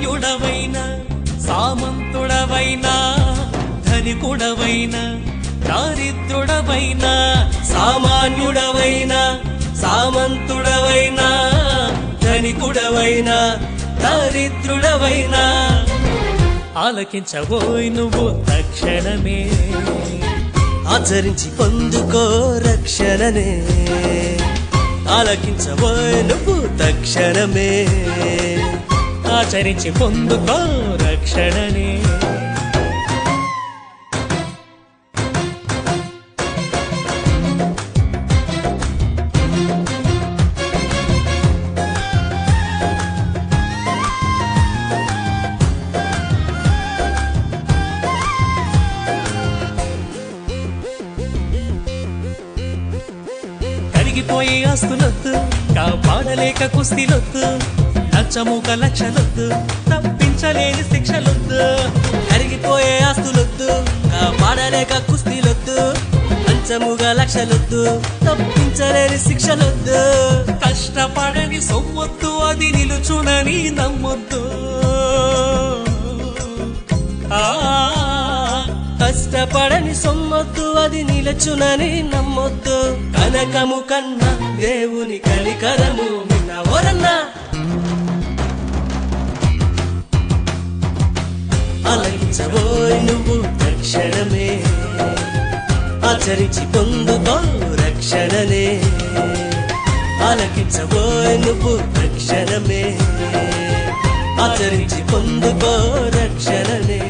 సామాన్యుడవైన సామంతుడవైన ధనికుడవైన దారిద్రుడవైన సామాన్యుడవైన సామంతుడవైన ధనికుడవైన దారిద్రుడవైన ఆలకించబోయ్ నువ్వు తక్షణమే ఆచరించి పొందుకో రక్షణనే ఆలకించబోయ్ నువ్వు తక్షణమే ఆచరించి పొందుకో రక్షణనే కరిగిపోయే ఆస్తులొద్దు కాపాడలేక కుస్తీలొద్దు లక్షముక లక్షలొద్దు తప్పించలేని శిక్షలొద్దు కరిగిపోయే ఆస్తులొద్దు కాపాడలేక కుస్తీలొద్దు లంచముగా లక్షలొద్దు తప్పించలేని శిక్షలొద్దు కష్టపడని సొమ్మొద్దు అది నిలుచునని నమ్మొద్దు కష్టపడని సొమ్మొద్దు అది నిలచునని నమ్మొద్దు కనకము కన్నా దేవుని కనికరము విన్నవరన్నా ఆలకించబోయ్ నువ్వు తక్షణమే ఆచరించి పొందుకో రక్షణనే ఆలకించబోయ్ నువ్వు తక్షణమే ఆచరించి పొందుకో రక్షణనే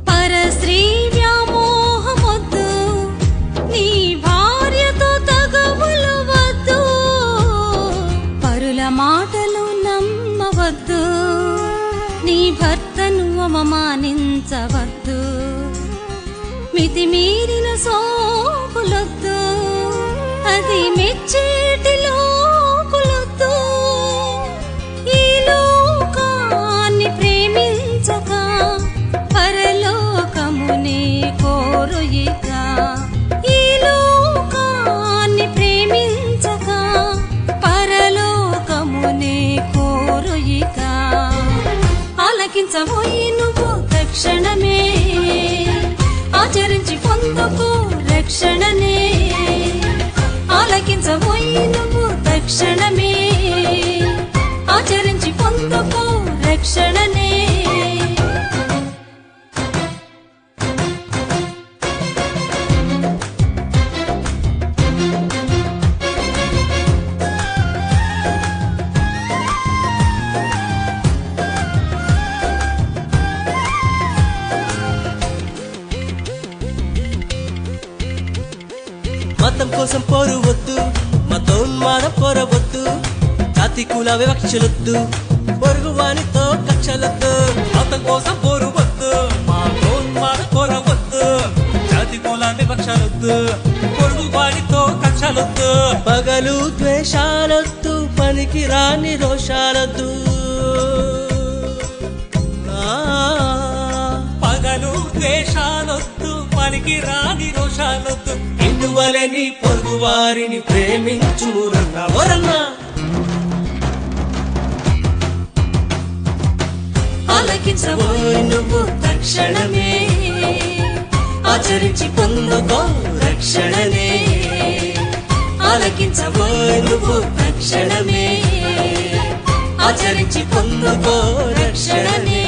పరశ్రీ వ్యామోహమొద్దు నీ భార్యతో తగవులు వద్దు పరుల మాటలు నమ్మవద్దు నీ భర్తను అవమానించవద్దు మితిమీరిన సోపులొద్దు అది మెచ్చేటిలో పరలోకమునే కోరుయిక ఈ లోకాన్ని ప్రేమించక పరలోకమునే కోరుయిక ఆలకించబోయి నువ్వు తక్షణమే ఆచరించి పొందుకో రక్షణనే ఆలకించబోయి నువ్వు తక్షణమే ఆచరించి పొందుకో రక్షణనే మతం కోసం పోరు వద్దు మతోన్మాద పొరవద్దు జాతి కుల వివక్షలొద్దు పొరుగు వానితో కక్షలొద్దు మతం కోసం పోరు వద్దు మతోన్మాద పొరవద్దు జాతి కుల వివక్షలొద్దు పొరుగు వానితో కక్షలొద్దు పగలు ద్వేషాలొద్దు పనికి రాని రోషాలొద్దు పగలు ద్వేషాలొద్దు పనికి రాని రోషాలొద్దు ఇందువలె నీ పొరుగు వారిని ప్రేమించురన్నా ఆలకించబోయ్ నువ్వు తక్షణమే ఆచరించి పొందుకో రక్షణనే ఆలకించబోయ్ నువ్వు తక్షణమే ఆచరించి పొందుకో రక్షణనే